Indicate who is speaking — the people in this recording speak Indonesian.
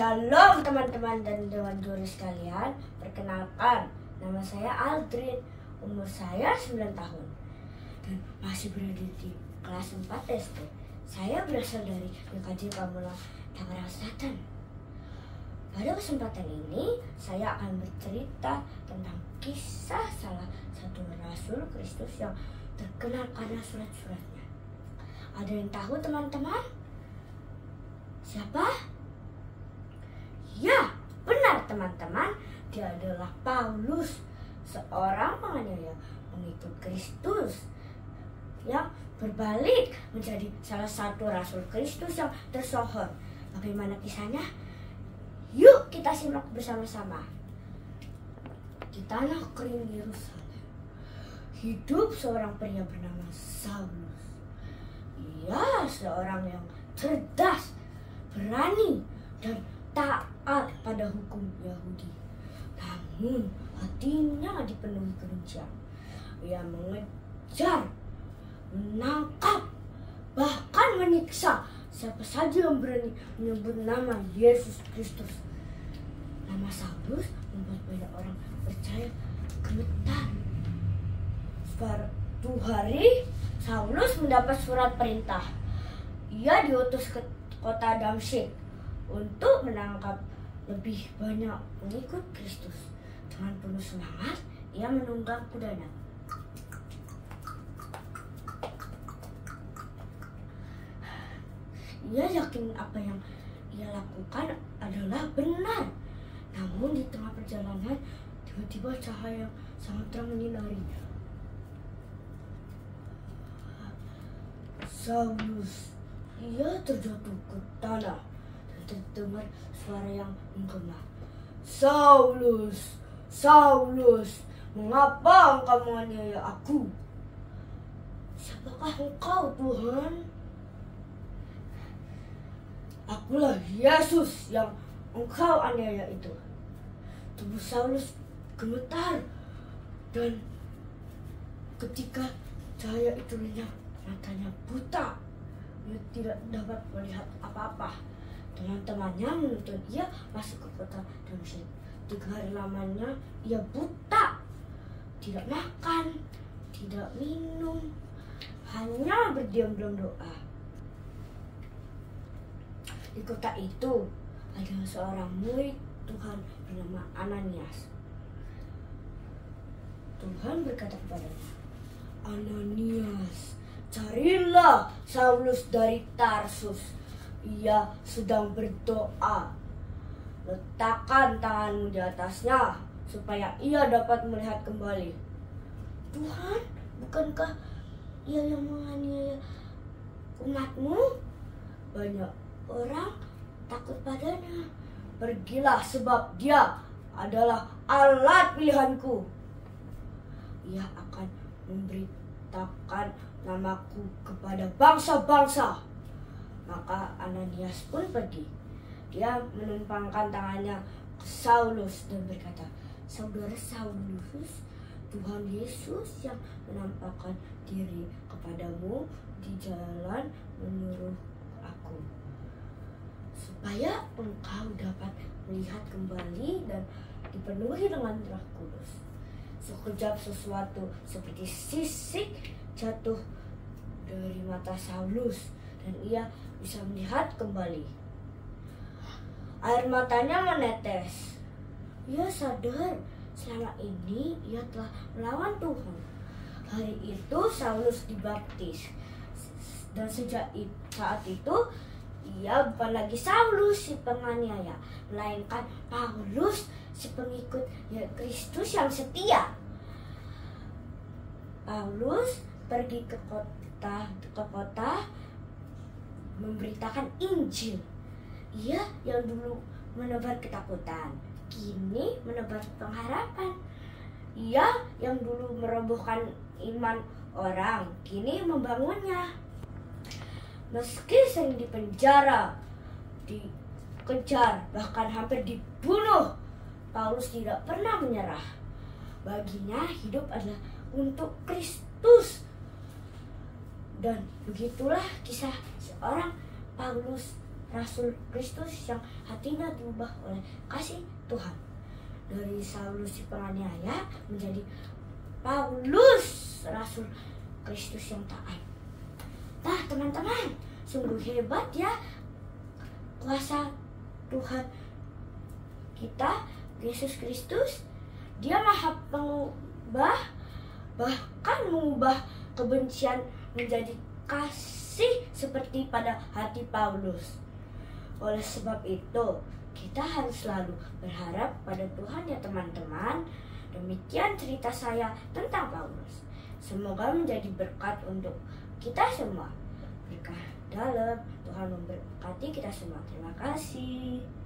Speaker 1: Shalom teman-teman dan dewan juri sekalian. Perkenalkan, nama saya Aldrin. Umur saya 9 tahun dan masih berada di kelas 4 SD. Saya berasal dari GKJ Pamulang, Tangerang Selatan. Pada kesempatan ini saya akan bercerita tentang kisah salah satu rasul Kristus yang terkenal karena surat-suratnya. Ada yang tahu teman-teman? Siapa? Ya, benar teman-teman, dia adalah Paulus, seorang penganiaya pengikut Kristus yang berbalik menjadi salah satu rasul Kristus yang tersohor. Bagaimana kisahnya? Yuk kita simak bersama-sama. Di tanah kering Yerusalem hidup seorang pria bernama Saulus. Ia seorang yang cerdas, berani, dan taat pada hukum Yahudi. Namun hatinya dipenuhi kebencian. Ia mengejar, menangkap, bahkan menyiksa siapa saja yang berani menyebut nama Yesus Kristus. Nama Saulus membuat banyak orang percaya gemetar. Suatu hari Saulus mendapat surat perintah. Ia diutus ke kota Damsyik untuk menangkap lebih banyak pengikut Kristus. Dengan penuh semangat, ia menunggang kudanya. Ia yakin apa yang ia lakukan adalah benar. Namun di tengah perjalanan, tiba-tiba cahaya yang sangat terang menyinarinya. Saulus, ia terjatuh ke tanah. Terdengar suara yang menggema. Saulus, Saulus, mengapa engkau menganiaya aku? Siapakah engkau, Tuhan? Akulah Yesus yang engkau aniaya itu. Tubuh Saulus gemetar, dan ketika cahaya itu lenyap, matanya buta. Ia tidak dapat melihat apa-apa. Teman-temannya menuntut ia masuk ke kota Damsyik. 3 hari lamanya ia buta, tidak makan, tidak minum, hanya berdiam dalam doa. Di kota itu ada seorang murid Tuhan bernama Ananias. Tuhan berkata kepadanya, "Ananias, carilah Saulus dari Tarsus. Ia sedang berdoa. Letakkan tanganmu di atasnya supaya ia dapat melihat kembali." Tuhan, bukankah ia yang menganiaya umatmu? Banyak orang takut padanya. Pergilah, sebab dia adalah alat pilihanku. Ia akan memberitakan namaku kepada bangsa-bangsa. Maka Ananias pun pergi. Dia menumpangkan tangannya ke Saulus dan berkata, "Saudara Saulus, Tuhan Yesus yang menampakkan diri kepadamu di jalan menyuruh aku, supaya engkau dapat melihat kembali dan dipenuhi dengan Roh Kudus." Sekejap sesuatu seperti sisik jatuh dari mata Saulus dan ia bisa melihat kembali. Air matanya menetes. Ia sadar selama ini ia telah melawan Tuhan. Hari itu Saulus dibaptis. Dan sejak saat itu ia bukan lagi Saulus si penganiaya, melainkan Paulus si pengikut Kristus yang setia. Paulus pergi ke kota memberitakan Injil. Ia yang dulu menebar ketakutan, kini menebar pengharapan. Ia yang dulu merobohkan iman orang, kini membangunnya. Meski sering dipenjara, dikejar, bahkan hampir dibunuh, Paulus tidak pernah menyerah. Baginya hidup adalah untuk Kristus. Dan begitulah kisah seorang Paulus Rasul Kristus yang hatinya diubah oleh kasih Tuhan. Dari Saulus si penganiaya menjadi Paulus, Rasul Kristus yang taat. Nah teman-teman, sungguh hebat ya kuasa Tuhan kita, Yesus Kristus. Dia maha mengubah, bahkan mengubah kebencian menjadi kasih seperti pada hati Paulus. Oleh sebab itu, kita harus selalu berharap pada Tuhan ya teman-teman. Demikian cerita saya tentang Paulus. Semoga menjadi berkat untuk kita semua. Berkah dalam, Tuhan memberkati kita semua. Terima kasih.